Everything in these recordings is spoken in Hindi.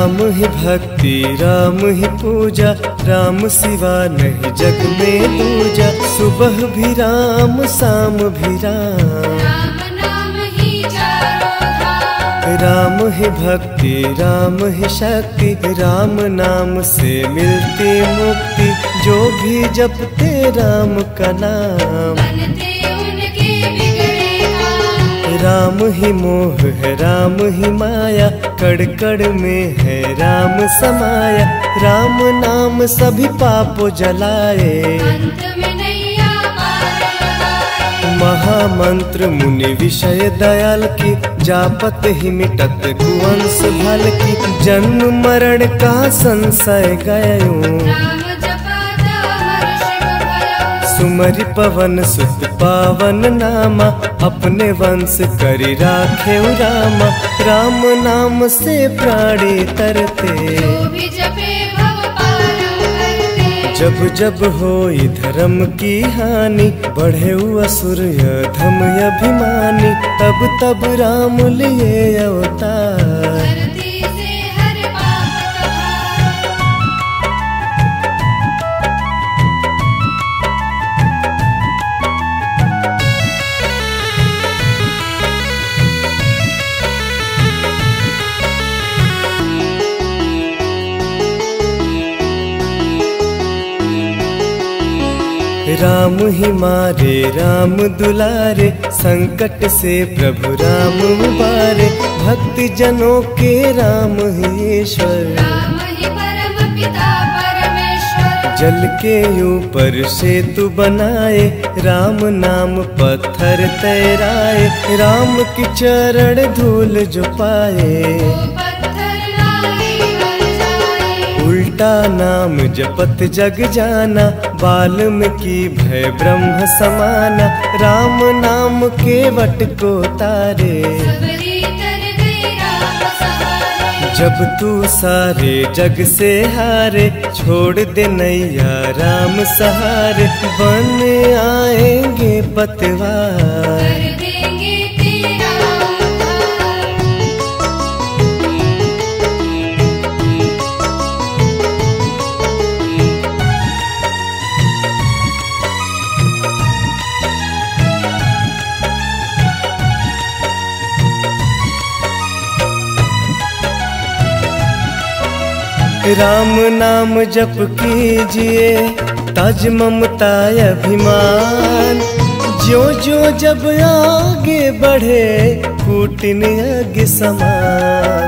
राम ही भक्ति राम ही पूजा, राम सिवा नहीं जग में दूजा। सुबह भी राम शाम भी राम, राम नाम ही चारों धाम। राम ही भक्ति राम ही शक्ति, राम नाम से मिलती मुक्ति। जो भी जपते राम का नाम, बनते उनके बिगड़े काम। राम ही मोह है राम ही माया, कड़ कड़ में है राम समाया। राम नाम सभी पापों जलाए, अंत में नैया पार लगाए। महामंत्र मुनि विषय दयाल की, जापत ही मिटत कुवंश भल की। जन्म मरण का संशय गयो, राम जपत हर शिव भयो। सुमरि पवन सुत पावन नामा, अपने वंश करि राखे रामा। राम नाम से प्राणी तरते, जो भी जपे भव पार करते। जब जब होई धर्म की हानि, बढ़े असुर धम अभिमानी। तब तब राम लिए अवतार, धरती से हर पाप कभार। राम ही मारे राम दुलारे, संकट से प्रभु राम उबारे। भक्ति जनों के राम ही ईश्वर, राम ही परम पिता परमेश्वर। जल के ऊपर सेतु बनाए, राम नाम पत्थर तैराए। राम की चरण धूल जो पाए, वो पत्थर नाई बन जाए। उल्टा नाम जपत जग जाना, वाल्मीकि भय ब्रह्म समाना। राम नाम के वट को तारे, सबरी तर गई राम सहारे। जब तू सारे जग से हारे, छोड़ दे नैया राम सहारे। बन आएंगे पतवार, कर देंगे तेरा उद्धार। राम नाम जप कीजिए, तज ममता अभिमान। जो जो जब आगे बढ़े, कूटिन यज्ञ समान।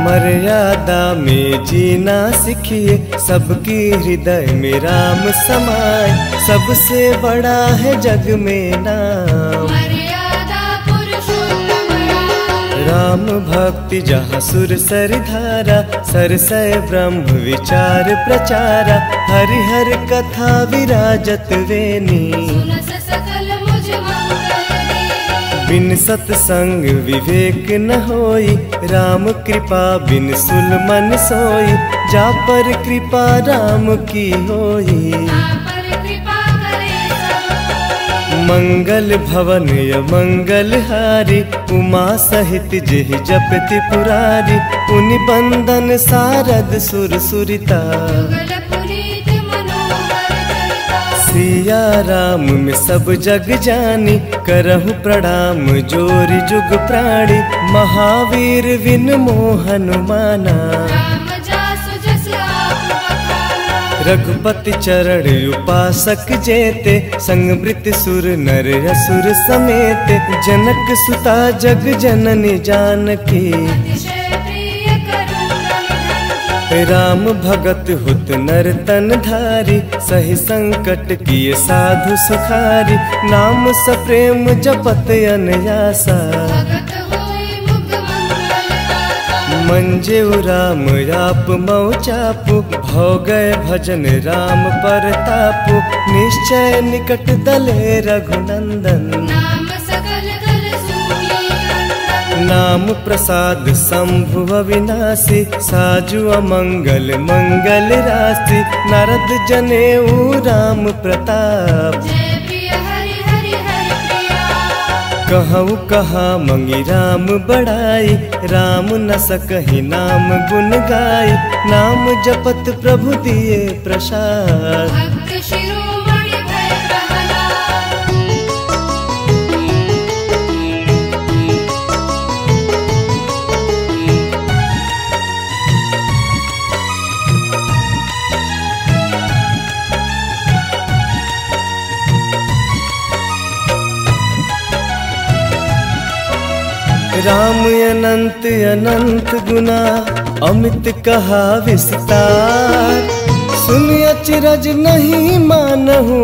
मर्यादा में जीना सीखिए, सबकी हृदय में राम समाए। सबसे बड़ा है जग में नाम, मर्यादा पुरुषोत्तम राम। राम भक्ति जहाँ सुर सर धारा, सरसय ब्रह्म विचार प्रचारा। हरिहर कथा विराजत वेनी, सुनस सकल मुझ मंगल देनी। बिन सत्संग विवेक न होई, राम कृपा बिन सुल मन सोई। जा पर कृपा राम की होई, राम पर कृपा करे सब कोई। मंगल भवन मंगल हारी। उमा सहित जेहि जपति पुरारी, उनि बंदन सारद सुर सुरिता। युगल पुनीत मनोहर करता। सिया राम में सब जग जानी, करहु प्रणाम जोरि जुग प्राणी। महावीर विन मोहन माना, राम जासु जस आप बखाना। रघुपति चरण उपासक जेते। संग मृत सुर नर असुर समेत। जनक सुता जग जननी जानकी, अतिशय प्रिय करुण निधन की। राम भगत हुत नर तन धारी। सही संकट किए साधु सुखारी। नाम सप्रेम जपत अनयासा, भगत होई मुख मंगल दाता। मंजे राम आप मऊ चापू। भौ गए भजन राम परतापू। निश्चय निकट दले रघुनंदन, नाम सकल दल सूनी क्रंदन। नाम प्रसाद शंभु अविनाशी। साजु अमंगल मंगल राशि। नारद जनेऊ राम प्रताप। जय प्रिय हरि हरि हरि प्रिया। कहूँ कहा मंगी राम बड़ाई, राम न सकहि नाम गुन गाई। नाम जपत प्रभु दिए प्रसाद, भक्त शिरोमणि भय प्रहलाद। राम अनंत अनंत गुना अमित कहा विस्तार। सुन अचरज नहीं मानहु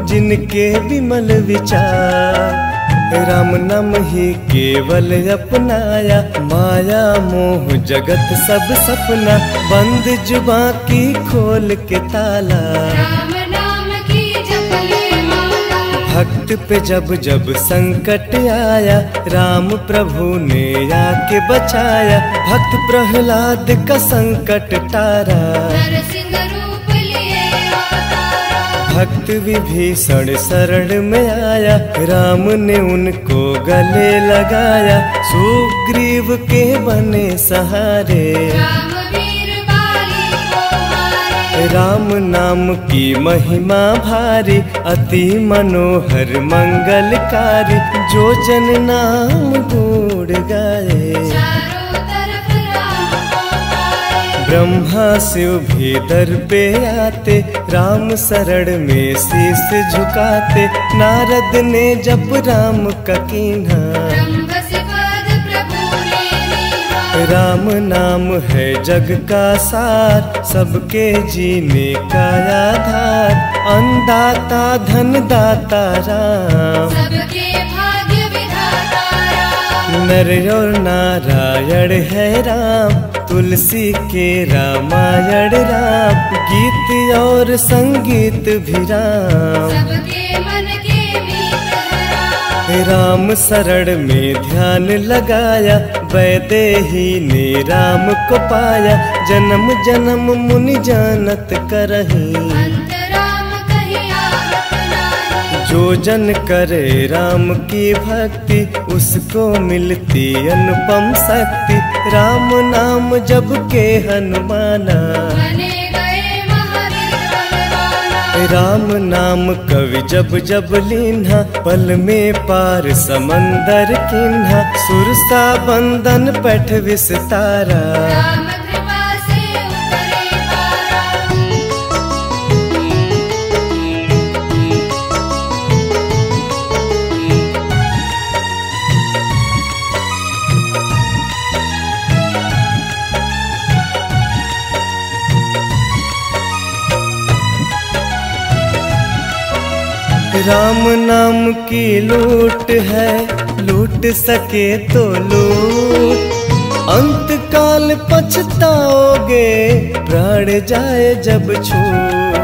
जिनके विमल विचार। राम नाम ही केवल अपनाया, माया मोह जगत सब सपना। बंद जुबां की खोल के ताला, राम नाम की जप ले माला। भक्त पे जब जब संकट आया, राम प्रभु ने आके बचाया। भक्त प्रहलाद का संकट टारा, नरसिंह रूप लिए अवतारा। भक्त विभीषण शरण में आया, राम ने उनको गले लगाया। सुग्रीव के बने सहारे, राम वीर बाली को मारे। राम नाम की महिमा भारी, अति मनोहर मंगलकारी। जो जन नाम गुण गाए, चारों तरफ राम को पाए। ब्रह्मा शिव भी दर पे आते, राम शरण में शीश झुकाते। नारद ने जब राम का कीन्हा, ब्रह्मसिपद प्रभु ने लीहा। राम नाम है जग का सार, सबके जीने का आधार। अन्नदाता धनदाता राम, सबके भाग्य विधाता राम। नर और नारायण है राम, तुलसी के रामायण राम। गीत और संगीत भी राम, सबके मन के मीत है राम। राम शरण में ध्यान लगाया, वैदेही ने राम को पाया। जन्म जन्म मुनि जानत करही, अंत राम कहीं आवत नाही। जो जन करे राम की भक्ति, उसको मिलती अनुपम शक्ति। राम नाम जब के हनुमाना, बने गए महावीर बलवाना। राम नाम कवि जब जब लीन्हा, पल में पार समंदर किन्हा। सुरसा बंदन पैठ विस्तारा, राम कृपा से उतरे पारा। राम नाम की लूट है, लूट सके तो लूट। अंत काल पछताओगे, प्राण जाए जब छूट।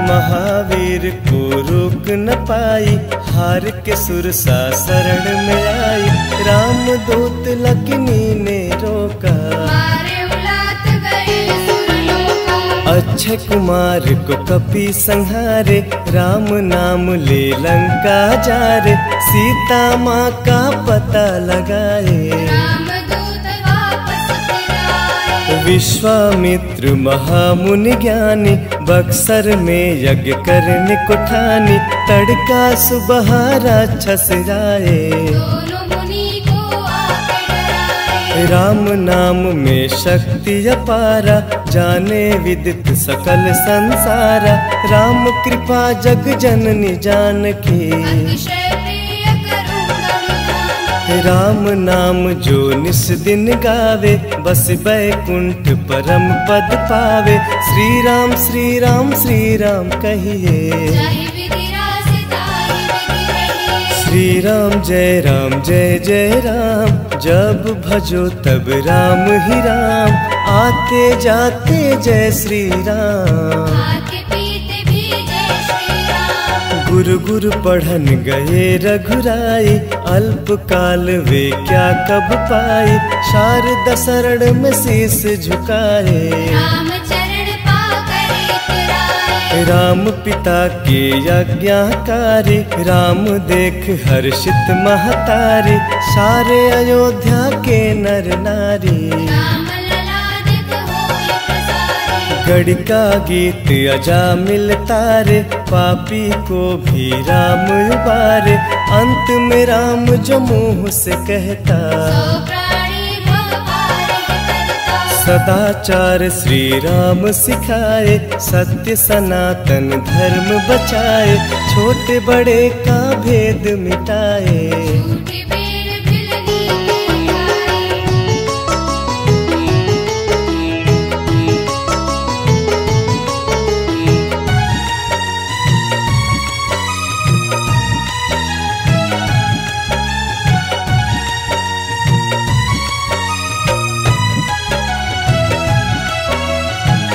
महावीर को रोक न पाई, हार के सुरसा शरण में आई। राम दूत लक्ष्मी ने रोका, मारे उलात गए सुरलोका। अक्षय कुमार को कपि संहारे। राम नाम ले लंका जारे, सीता माँ का पता लगाए। रामदूत वापस फिर आए। विश्वामित्र महामुनि ज्ञानी, बक्सर में यज्ञ करने को ठानी। तड़का सुबह राक्षस राए, दोनों मुनि को आके डराए। राम नाम में शक्ति अपारा, जाने विदित सकल संसारा। राम कृपा जग जननी जानकी, अतिशय प्रिय करूँगा निधान। राम नाम जो निस दिन गावे, बस बैकुंठ परम पद पावे। श्री राम श्री राम श्री राम कहिए, जाहि विधि रासि ताहि विधि रहिए। श्री राम जय जय राम। जब भजो तब राम ही राम, आते जाते जय श्री राम। खाते पीते भी जय श्री राम। गुरु गुरु पढ़न गए रघुराई, अल्प काल वे क्या कब पाई। शारदा शरण में शीस झुकाए, राम चरण पाकर इतराए। राम पिता के यज्ञाकारी, राम देख हर्षित महतारी, सारे अयोध्या के नर नारी। राम लला दिख होई प्रसारी, गढ़ का गीत अजामिल तारे, पापी को भी राम उबारे। अंत में राम जो मुँह से कहता, सो प्राणी भव पारित करता। सदाचार श्री राम सिखाए, सत्य सनातन धर्म बचाए। छोटे बड़े का भेद मिटाए, झूठी बीर भिलनी के खाए।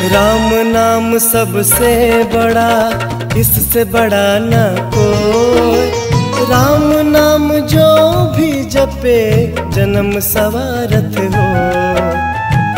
राम नाम सबसे बड़ा, इससे बड़ा न कोई। राम नाम जो भी जपे, जन्म सवारत हो।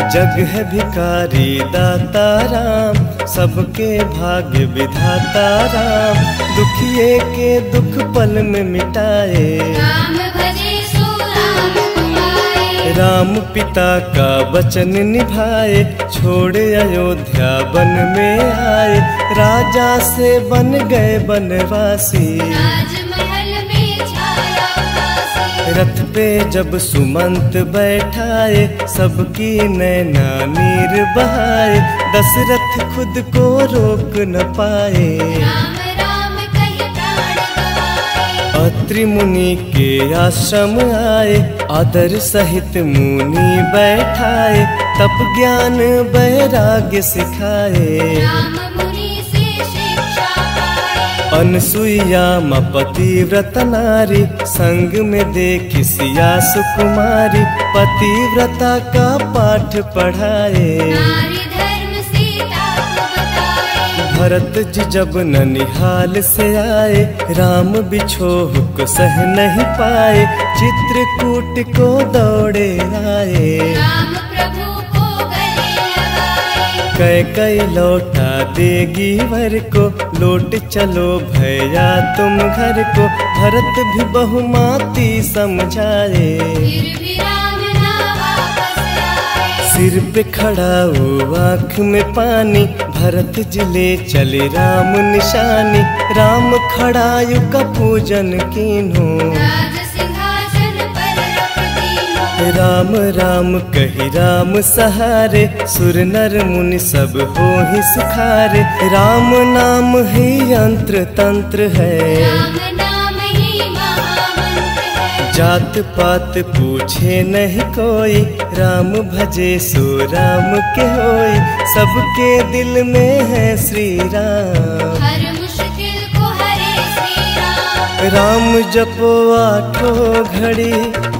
जग है भिखारी दाता राम, सबके भाग्य विधाता राम। दुखिए के दुख पल में मिटाए, राम भजे सो राम कुमारे। राम पिता का वचन निभाए, छोड़ अयोध्या वन में आए। राजा से बन गए बनवासी, राजमहल में छाया उदासी। रथ पे जब सुमंत बैठाए, सबकी नैना नीर बहाए। दशरथ खुद को रोक न पाए, राम राम कहि प्राण गवाए। अत्रि मुनि के आश्रम आए, आदर सहित मुनि बैठाए। तप ज्ञान वैराग्य सिखाए, राम मुनि से शिक्षा पाए। अनसुईया मां पतिव्रता नारी, संग में देखी सिया सुकुमारी। पतिव्रता का पाठ पढ़ाए, नारी धर्म सीता को बताए। भरत जी जब ननिहाल से आए, राम बिछोह को सह नहीं पाए। चित्रकूट को दौड़े आए, राम प्रभु को गले लगाए। कई लौटा देगी वर को, लौट चलो भैया तुम घर को। भरत भी बहुमाती समझाए, फिर भी राम ना वापस आए। सिर पे खड़ा वो आँख में पानी। भरत जिले चले राम निशानी, राम खड़ायु का पूजन कीन्हो। राज सिंहासन पर रख दीनो। राम राम कही राम सहारे, सुर नर मुनि सब हो ही सुखारे। राम नाम ही यंत्र तंत्र है, राम नाम ही महामंत्र है। जात पात पूछे नहीं कोई, राम भजे सो राम के होई। सबके दिल में है श्री राम, हर मुश्किल को हरे श्री राम। राम जपो आठों घड़ी,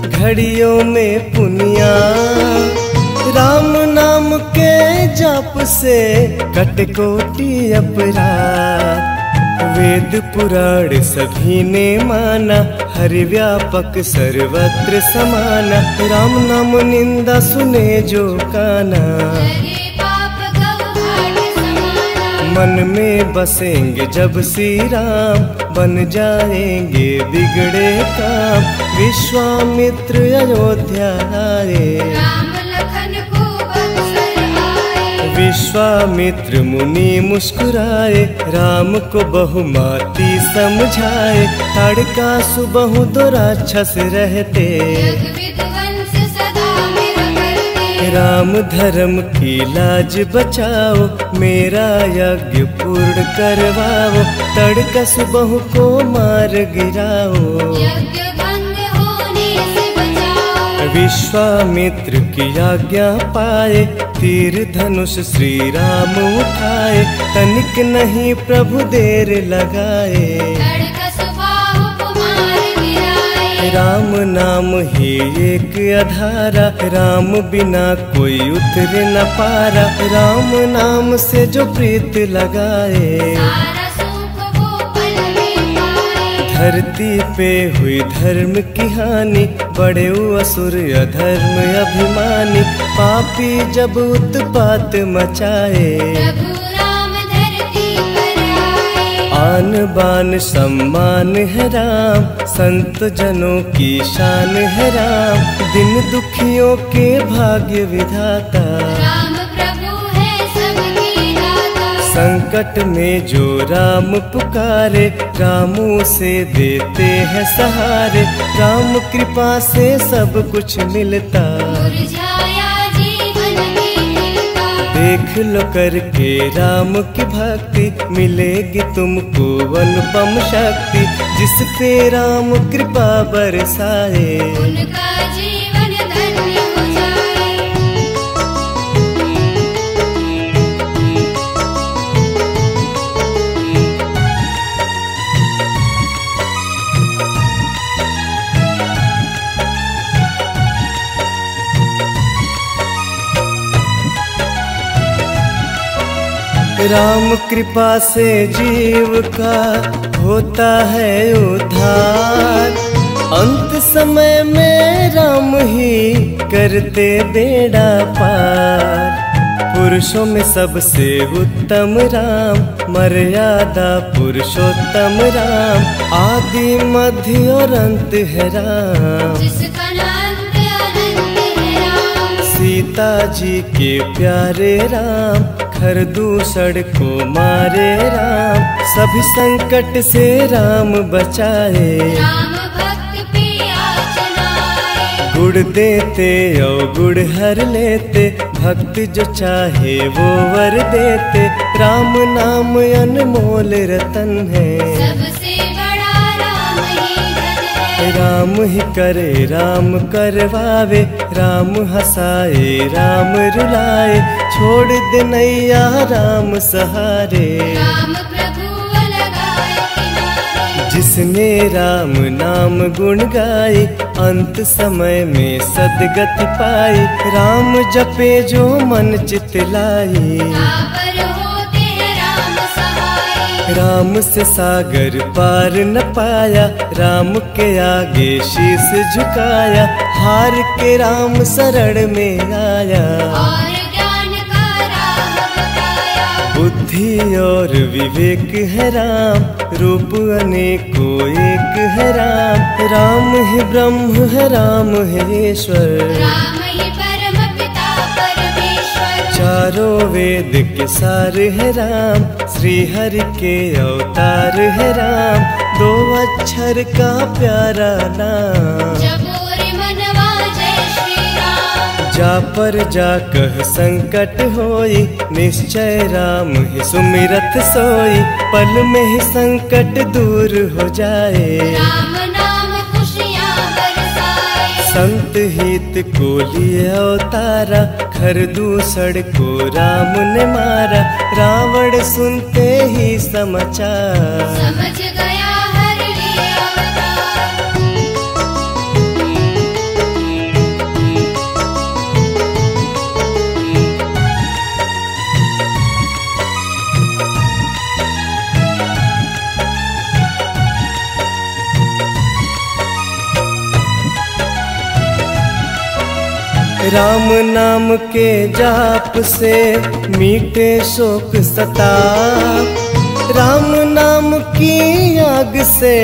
घड़ियों में पुनिया। राम नाम के जप से कट कोटि अपराध। वेद पुराण सभी ने माना, हरि व्यापक सर्वत्र समाना। राम नाम निंदा सुने जो काना, लगे पाप गौ घाट समाना। मन में बसेंगे जब श्री राम, बन जाएंगे बिगड़े काम। विश्वामित्र अयोध्या आए, राम लखन को बक्सर आए। विश्वामित्र मुनि मुस्कुराए, राम को बहुमाती समझाए। ताड़का सुबहु दो राक्षस रहते, जग विध्वंस सदा मेरा करते। राम धर्म की लाज बचाओ, मेरा यज्ञ पूर्ण करवाओ। तड़का सुबहु को मार गिराओ, यज्ञ भंग होने से बचाओ। विश्वामित्र की आज्ञा पाए, तीर धनुष श्री राम उठाए। तनिक नहीं प्रभु देर लगाए, तड़का सुबाहु कुमार गिराए। राम नाम ही एक आधारा, राम बिना कोई उतर न पारा। राम नाम से जो प्रीत लगाए, सारा सुख वो पल में पाए। धरती पे हुई धर्म की हानि, बड़े असुर अधर्म अभिमानी। पापी जब उत्पात मचाए, प्रभु राम धरती पर बान सम्मान है राम, संत जनों की शान है राम, दिन दुखियों के भाग्य विधाता। राम प्रभु है सबकी दाता। संकट में जो राम पुकारे, राम उसे देते हैं सहारे, राम कृपा से सब कुछ मिलता। मुरझाया जीवन भी खिलता। देख लो करके राम की भक्ति, मिलेगी तुमको अनुपम शक्ति, जिस पे राम कृपा बरसाए। उनका जीवन धन्य हो जाए। राम कृपा से जीव का होता है उद्धार, अंत समय में राम ही करते बेड़ा पार। पुरुषों में सबसे उत्तम राम, मर्यादा पुरुषोत्तम राम, आदि मध्य और अंत है राम। जिसका नाम अनंत है राम। सीता जी के प्यारे राम, खर दूसड़ को मारे राम, सभी संकट से राम बचाए। राम भक्त पे आचनाए। गुड़ देते और गुड़ हर लेते, भक्त जो चाहे वो वर देते। राम नाम अनमोल रतन है, सबसे बड़ा राम ही धन है। राम ही करे राम करवावे, राम हंसाए राम रुलाए, छोड़ दे नैया राम सहारे। राम प्रभु लगाए किनारे। जिसने राम नाम गुण गाई, अंत समय में सदगति पाई। राम जपे जो मन चित लाई, तापर होते हैं राम सहाय। राम से सागर पार न पाया, राम के आगे शीश झुकाया। हार के राम शरण में आया, और ज्ञान का राह बताया। बुद्धि और विवेक है राम, रूप अनेकों एक है राम। राम ही ब्रह्म है, राम है ईश्वर, राम ही परम पिता परमेश्वर। चारों वेद के सार है राम, श्री हरि के अवतार है राम। दो अक्षर का प्यारा नाम, जबोरे मनवा जय श्री राम। जा पर जा कह संकट होई, निश्चय राम ही सुमिरत सोई। पल में ही संकट दूर हो जाए, राम नाम खुशियाँ बरसाए। संत हित को लिए अवतारा, खर दूसड़ को राम ने मारा। रावण सुनते ही समाचार, समझ गया हर लिए अवतार। राम नाम के जाप से मीटे शोक सताप, राम नाम की आग से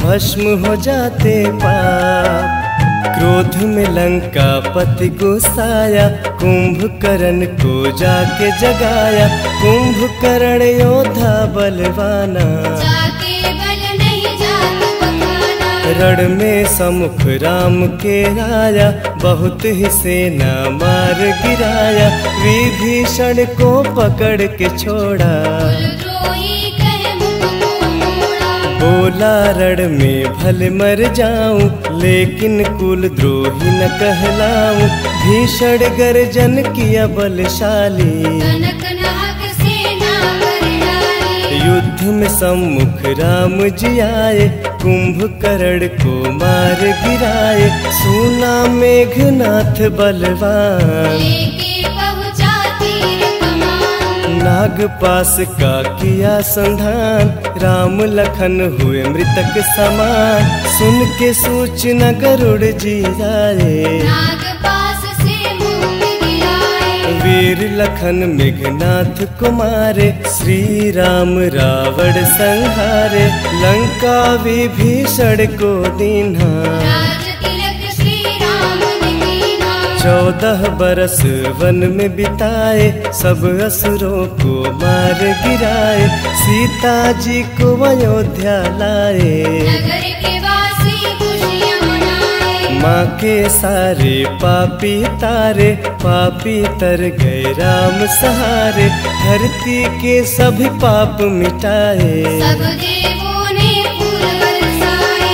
भस्म हो जाते पाप। क्रोध में लंका पति गुस्साया, कुंभकर्ण को जाके जगाया। कुंभकर्ण योद्धा बलवाना, जाके बल नहीं जात बखाना। रण में सम्मुख राम के आया, बहुत ही सेना मार गिराया। विभीषण को पकड़ के छोड़ा, कुलद्रोही कहे मुख को मोड़ा। बोला रण में भले मर जाऊं, लेकिन कुलद्रोही न कहलाऊं। भीषण गर्जन किया बलशाली, कनक नाहक सेना कर डाली। युद्ध में सम्मुख राम जी आए, कुंभकर्ण को मार गिराए। सुना मेघनाथ बलवान, लेके पहुँचा तीर कमान। नागपास का किया संधान, राम लखन हुए मृतक समान। सुन के सूचना गरुड़ जी आए, नागपास से मुक्ति दिलाए। वीर लखन मेघनाथ कुमारे, श्री राम रावण संहारे, लंका विभीषण को दीन्हा। राज तिलक श्री राम ने कीन्हा। 14 बरस वन में बिताए, सब असुरों को मार गिराए, सीता जी को अयोध्या लाए। नगर के वासी खुशियाँ मनाए। माँ के सारे पापी तारे, पापी तर गए राम सहारे, धरती के सभी पाप मिटाए। सब देवों ने फूल बरसाए।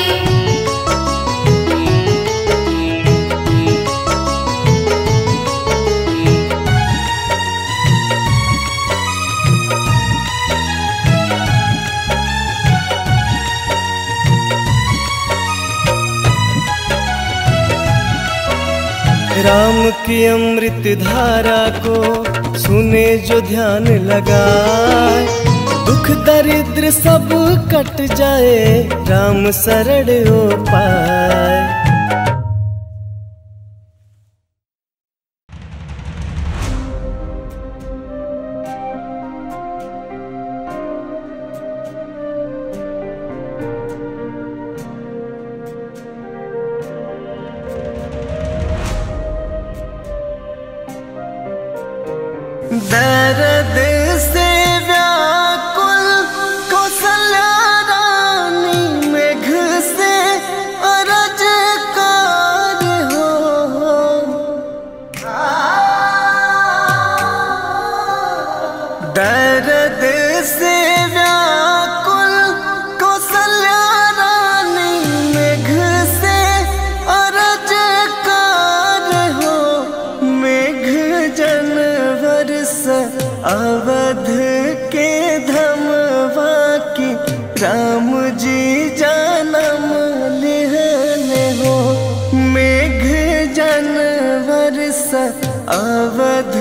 राम की अमृत धारा को सुने जो ध्यान लगाए, दुख दरिद्र सब कट जाए, राम शरण हो पाए। दर्द से व्याकुल कौशल्या रानी, मेघ से अरज कार हो। दर्द से व्याकुल कौशल्या रानी, मेघ से अरज कार हो। मेघ जनवर अवध के धमवा की, राम जी जन्म लिहले हो। मेघ जनवर अवध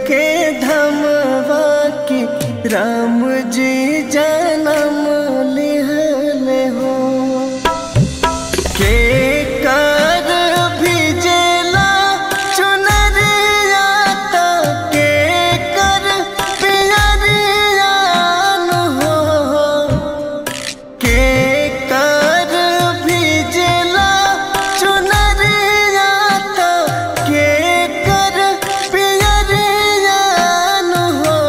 के धमवा की, राम जी जन्म लिहले हो। के कर भिजेला चुनरिया, के कर पियरिया हो। के कर भिजेला चुनरिया, के कर पियरिया हो।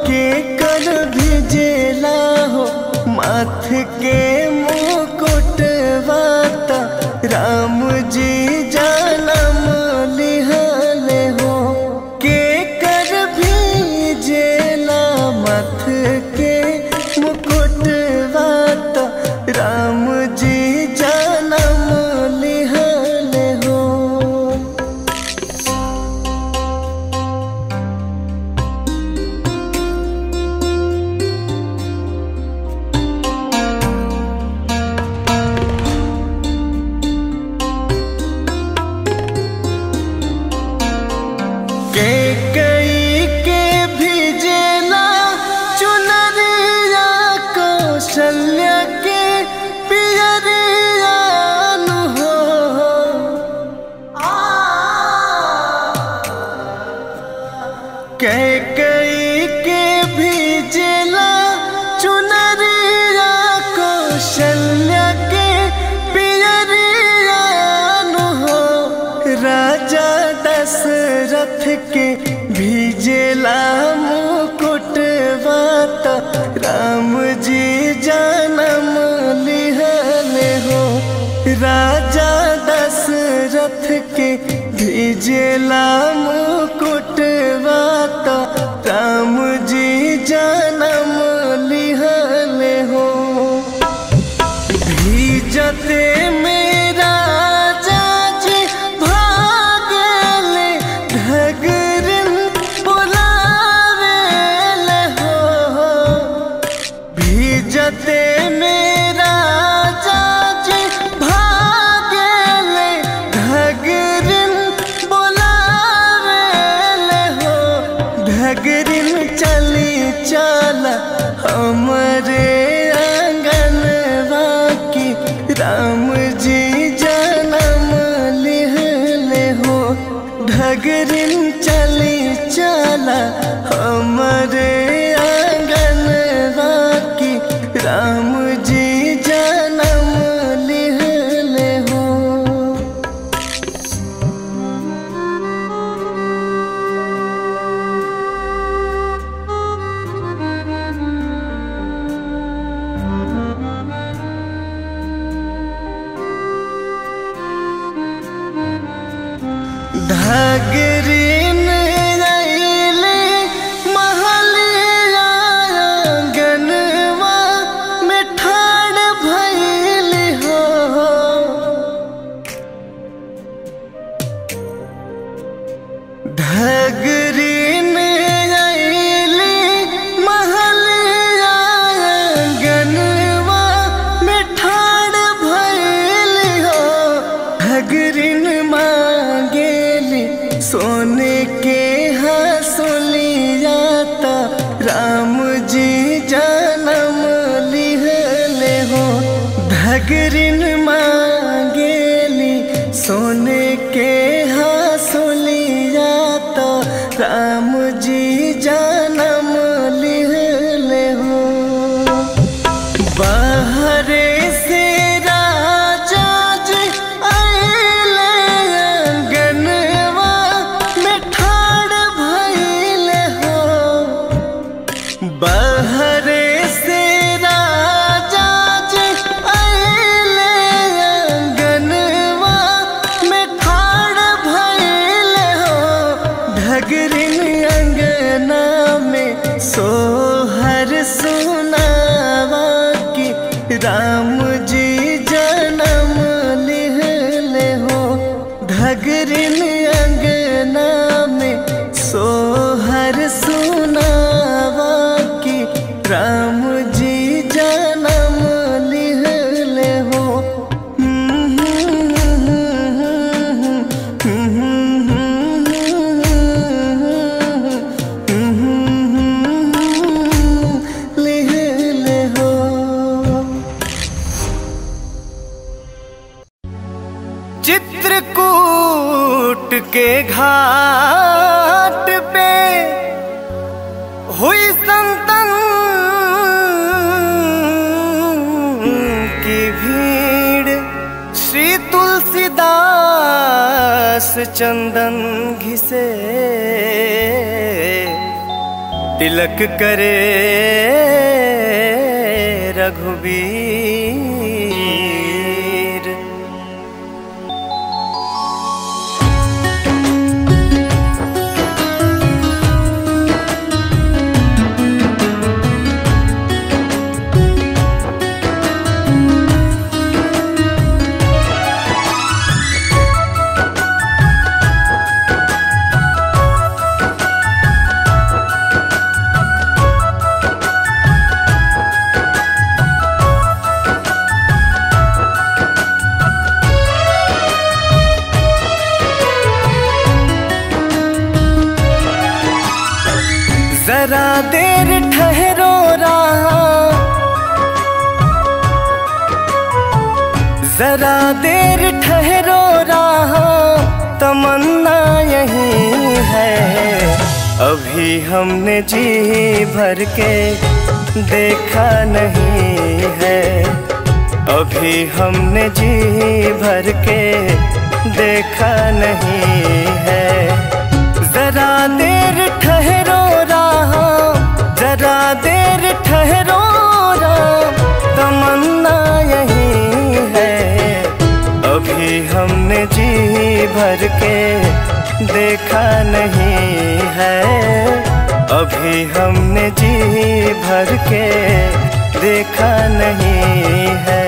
के कर भिजेला हो माथ के मुकुटवा, राम जी जन्म लिहले हो। के कर भिजेला मथ के मुकुटवा, राम जी जन्म लिहले हो। कई के भिजेला चुनरिया, कौशल्या के पियरिया हो। कई के भिजेला चुनरिया, कौशल्या के पियरिया हो। राजा दशरथ के भिजेला मुकुटवा, राम जी जन्म लिहले हो। राजा दशरथ के भिजेला मुकुटवा, राम जी जन्म लिहले हो। भीजते मेरा जाजी भागले, ढगरिन बुलावेले हो। भीजते मेरा जाजी भागले, ढगरिन बुलावेले हो। ढगरिन चली चल हमरे आंगनवा की, राम जी जन्म लिहले हो। ढगरिन चली चल धगरीन रैली महलिया आंगनवा में ठाड़ भइली हो। धगरीन रैली महलिया आंगनवा में ठाड़ भइली हो। धगरीन मांगेली सोने के हंसुलिया ता राम जी जन्म लिहले हो। धगरीन मांगेली सोने के हंसुलिया ता राम जी जन्म लिहले हो। बाहरे से राजा जी आइले आंगनवा में ठाड़ भइले हो। बाहरे से राजा जी आइले आंगनवा में ठाड़ भइले हो। धगरीन अंगना में सोहर सुनावा कि राम जी जन्म लिहले हो। धगरीन अंगना में सोहर सुनावा कि राम जी जन्म लिहले हो। लिहले हो। चित्रकूट के घाट पे हुई संतन की भीड़। श्री तुलसीदास चंदन घिसे तिलक करे रघुबीर। जरा देर ठहरो रहा, जरा देर ठहरो रहा, तमन्ना यही है। अभी हमने जी भर के देखा नहीं है। अभी हमने जी भर के देखा नहीं है। जरा देर ठहरो रहा, जरा देर ठहरो रहा, तमन्ना यही है। अभी हमने जी भर के देखा नहीं है। अभी हमने जी भर के देखा नहीं है।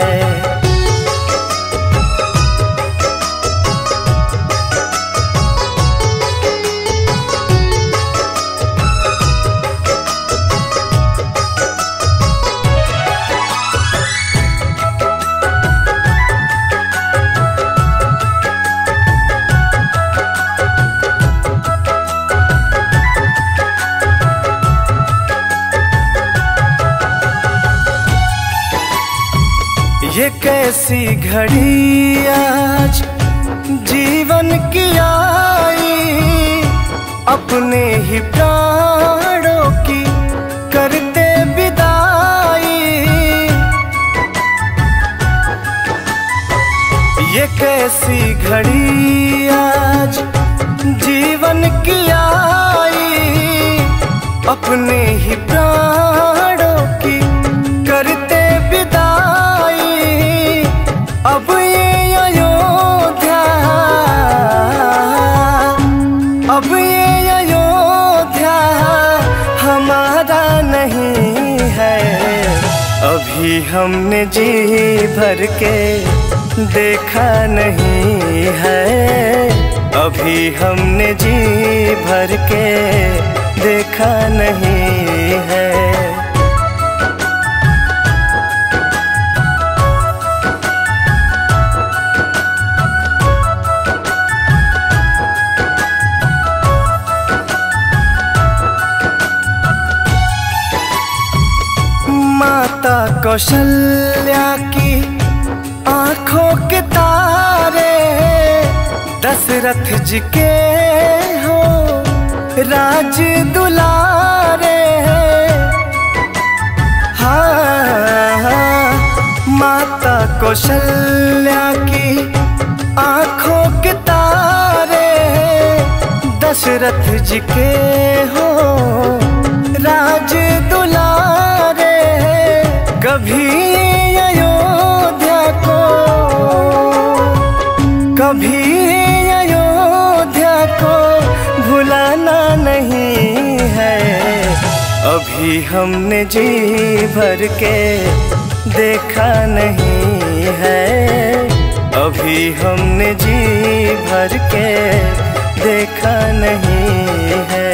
ये कैसी घड़ी आज जीवन की आई, अपने ही प्राणों की करते विदाई। ये कैसी घड़ी आज जीवन की आई, अपने ही प्राणों की करते विदाई। अब ये अयोध्या हमने जी भर के देखा नहीं है, अभी हमने जी भर के देखा नहीं है। माता कौशल्या की आंखों के तारे, दशरथ जी के हो राज दुलारे। हाँ, माता कौशल्या की आंखों के तारे, दशरथ जी के हो राज दुलारे। कभी अयोध्या को, कभी अयोध्या को भुलाना नहीं है, अभी हमने जी भर के देखा नहीं है, अभी हमने जी भर के देखा नहीं है।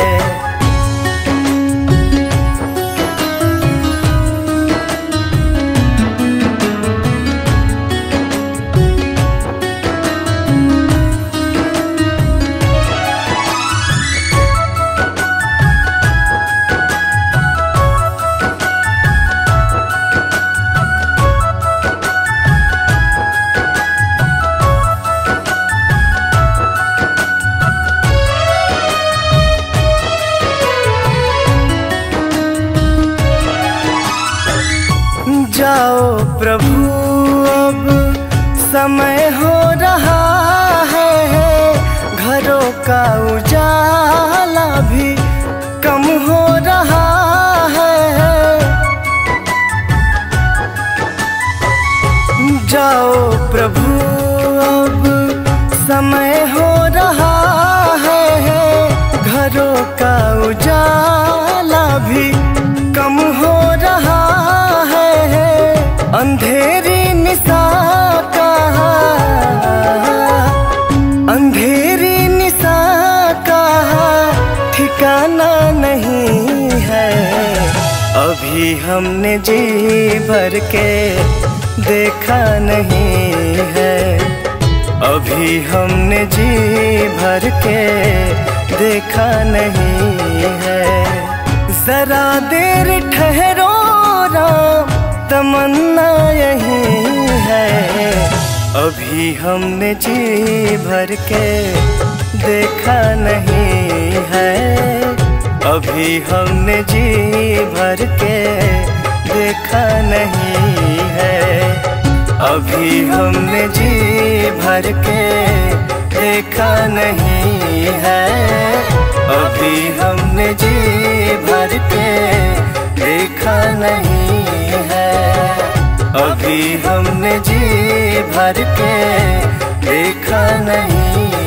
जाओ प्रभु अब समय हो रहा है, घरों का उजाला भी कम हो रहा है। जाओ प्रभु अब समय हो रहा है, घरों का उजाला भी कम हो रहा है। अंधेरी निशा का, अंधेरी निशा का ठिकाना नहीं है, अभी हमने जी भर के देखा नहीं है, अभी हमने जी भर के देखा नहीं है। जरा देर ठहरो राम, तमन्ना यही है, अभी हमने जी भर के देखा नहीं है, अभी हमने जी भर के देखा नहीं है, अभी हमने जी भर के देखा नहीं है, अभी हमने जी भर के देखा नहीं है, अभी हमने जी भर के देखा नहीं